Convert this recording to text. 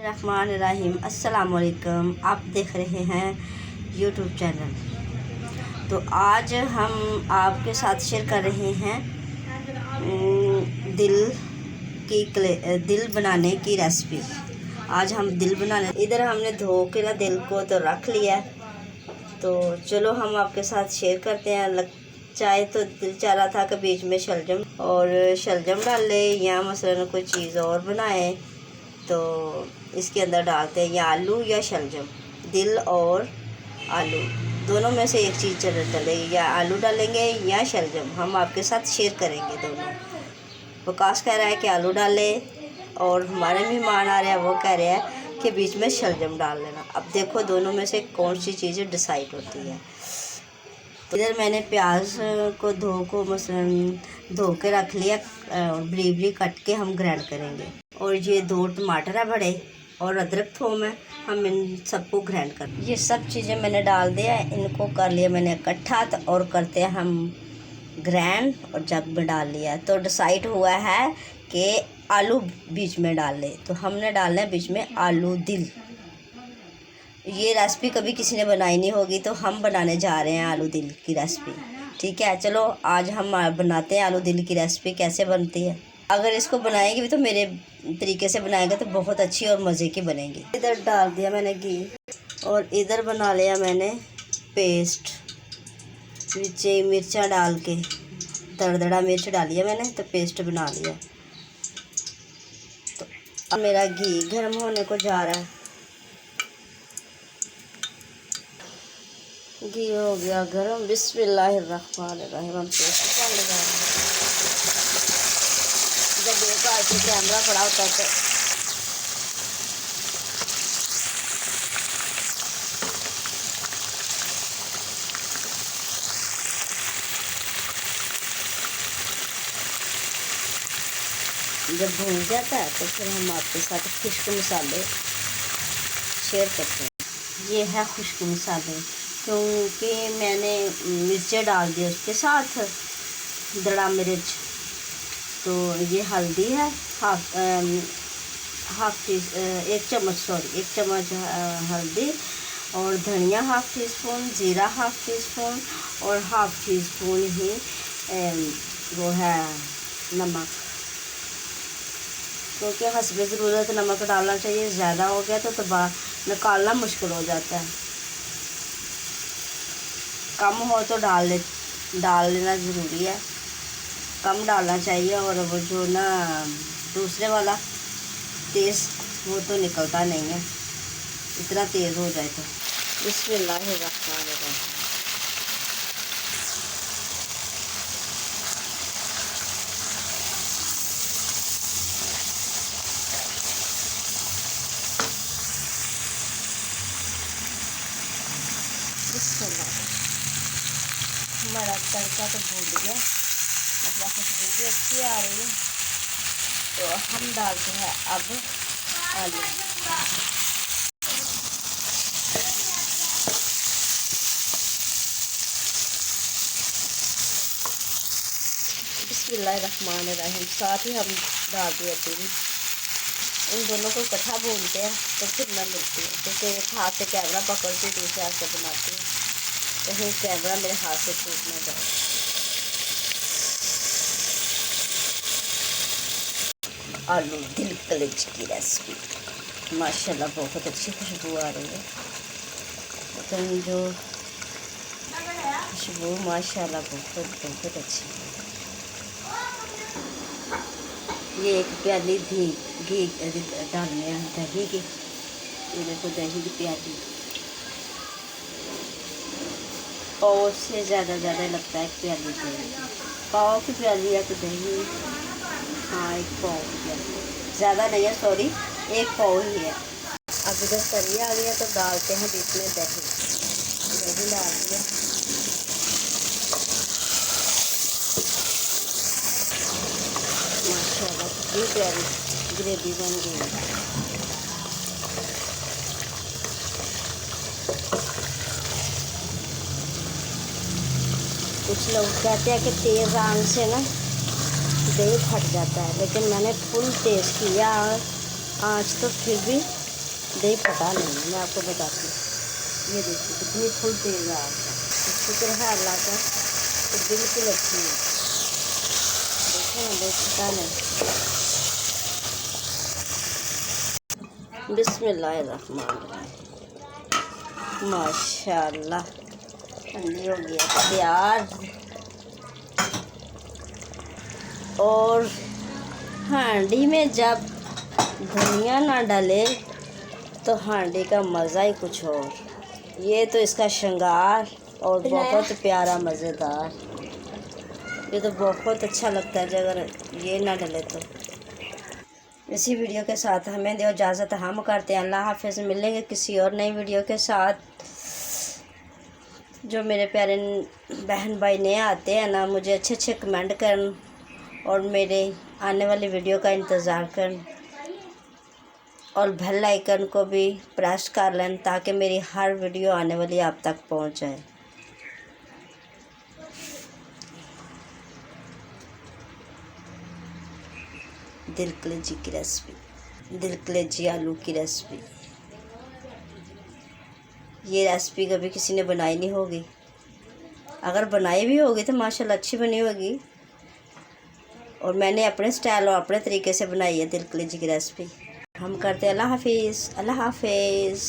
रहमानिर्रहीम। अस्सलाम वालेकुम। आप देख रहे हैं यूट्यूब चैनल। तो आज हम आपके साथ शेयर कर रहे हैं दिल बनाने की रेसिपी। आज हम दिल बनाने, इधर हमने धो के ना दिल को तो रख लिया। तो चलो हम आपके साथ शेयर करते हैं। चाहे तो दिल चाह रहा था कि बीच में शलजम डाल ले या मसलन कोई चीज़ और बनाए, तो इसके अंदर डालते हैं या आलू या शलजम। दिल और आलू दोनों में से एक चीज़ डलेगी, या आलू डालेंगे या शलजम। हम आपके साथ शेयर करेंगे दोनों। वकास कह रहा है कि आलू डाले, और हमारे मेहमान आ रहे हैं, वो कह रहे हैं कि बीच में शलजम डाल लेना। अब देखो दोनों में से कौन सी चीज़ें डिसाइड होती है। तो इधर मैंने प्याज को धो के रख लिया, और बरीक बरीक कट के हम ग्राइंड करेंगे। और ये 2 टमाटर है बड़े, और अदरक थोम है। हम इन सबको ग्राइंड कर, ये सब चीज़ें मैंने डाल दिया, इनको कर लिया मैंने इकट्ठा। और करते हैं हम ग्राइंड, और जग में डाल लिया। तो डिसाइड हुआ है कि आलू बीच में डाल ले, तो हमने डालना है बीच में आलू दिल। ये रेसिपी कभी किसी ने बनाई नहीं होगी, तो हम बनाने जा रहे हैं आलू दिल की रेसिपी। ठीक है, चलो आज हम बनाते हैं आलू दिल की रेसिपी कैसे बनती है। अगर इसको बनाएंगे भी तो मेरे तरीके से बनाएंगे तो बहुत अच्छी और मज़े की बनेगी। इधर डाल दिया मैंने घी, और इधर बना लिया मैंने पेस्ट। नीचे मिर्चा डाल के, दरदरा मिर्च डाली है मैंने, तो पेस्ट बना लिया। तो अब मेरा घी गर्म होने को जा रहा है। घी हो गया गर्म। बिस्मिल्लाहिर्रहमानिर्रहीम। हम पेस्ट डालने जा रहे हैं। जब देखो ऐसे कैमरा पड़ा होता है तो जब भून जाता है तो फिर हम आपके साथ खुश्क मसाले शेयर करते हैं। ये है खुश्क मसाले, क्योंकि मैंने मिर्चें डाल दी उसके साथ, दड़ा मिर्च। तो ये हल्दी है, एक चम्मच हल्दी, और धनिया हाफ़ टी स्पून, ज़ीरा हाफ़ टी स्पून, और हाफ़ टी स्पून ही वो है नमक। क्योंकि हस्बे ज़रूरत नमक डालना चाहिए। ज़्यादा हो गया तो निकालना मुश्किल हो जाता है। कम हो तो डाल लेना ज़रूरी है, कम डालना चाहिए। और वो जो ना दूसरे वाला तेज़, वो तो निकलता नहीं है, इतना तेज़ हो जाए तो। बिस्मिल्लाहिर्रहमानिर्रहीम। हमारा तड़का तो भून गया, मतलब खुशबू भी अच्छी आ रही है। तो हम डालते हैं अब आलू। बिस्मिल्लाहिर्रहमानिर्रहीम। साथ ही हम डाल दिए दिल। इन दोनों को इकट्ठा भूनते हैं, तो फिर मैं मिलती हूँ। क्योंकि एक हाथ से कैमरा पकड़ती, दूसरे हाथ से बनाती हूँ, कहीं कैमरा मेरे हाथ से छूट ना जाए। आलू दिल कलेज की रेसिपी माशाल्लाह बहुत अच्छी खुशबू आ रही है। तो जो खुशबू माशाल्लाह बहुत अच्छी है। ये एक प्याली घी डालने हैं, दही की। ये देखो दही की प्याली, पाव से ज़्यादा लगता है प्याली दही। पाव की प्याली है तो दही, हाँ एक पाव की प्याली, ज़्यादा नहीं है, सॉरी, एक पाव ही है। अब जब तरी आ गई है तो डालते हैं बीच में दही डाल दिया। माशाल्लाह कितनी प्यारी ग्रेवी बन गई है। कुछ लोग कहते हैं कि तेज़ आंच से ना दही फट जाता है, लेकिन मैंने फुल तेज़ किया आँच तो फिर भी दही पता नहीं, मैं आपको बताती हूँ। ये देखिए कितनी फुल तेज़ है आग, शुक्र है अल्लाह का, तो बिल्कुल अच्छी है। देखो ना, दही पता नहीं। बिस्मिल्लाहिर्रहमानिर्रहीम। माशाल्लाह ठंडी हो गया तैयार। और हांडी में जब धनिया ना डाले तो हांडी का मज़ा ही कुछ और। ये तो इसका श्रृंगार और बहुत प्यारा मज़ेदार। ये तो बहुत अच्छा लगता है अगर ये ना डले तो। इसी वीडियो के साथ हमें दो इजाज़त, हम करते हैं अल्लाह हाफ़िज़। मिलेंगे किसी और नई वीडियो के साथ। जो मेरे प्यारे बहन भाई नए आते हैं ना, मुझे अच्छे अच्छे कमेंट करन और मेरे आने वाली वीडियो का इंतज़ार करन और बेल आइकन को भी प्रेस कर लें ताकि मेरी हर वीडियो आने वाली आप तक पहुंच जाए। दिल कलेजी की रेसिपी, दिल कलेजी आलू की रेसिपी। ये रेसिपी कभी किसी ने बनाई नहीं होगी, अगर बनाई भी होगी तो माशाल्लाह अच्छी बनी होगी। और मैंने अपने स्टाइल और अपने तरीके से बनाई है दिल कलेजी की रेसिपी। हम करते हैं अल्लाह हाफिज़, अल्लाह हाफिज़।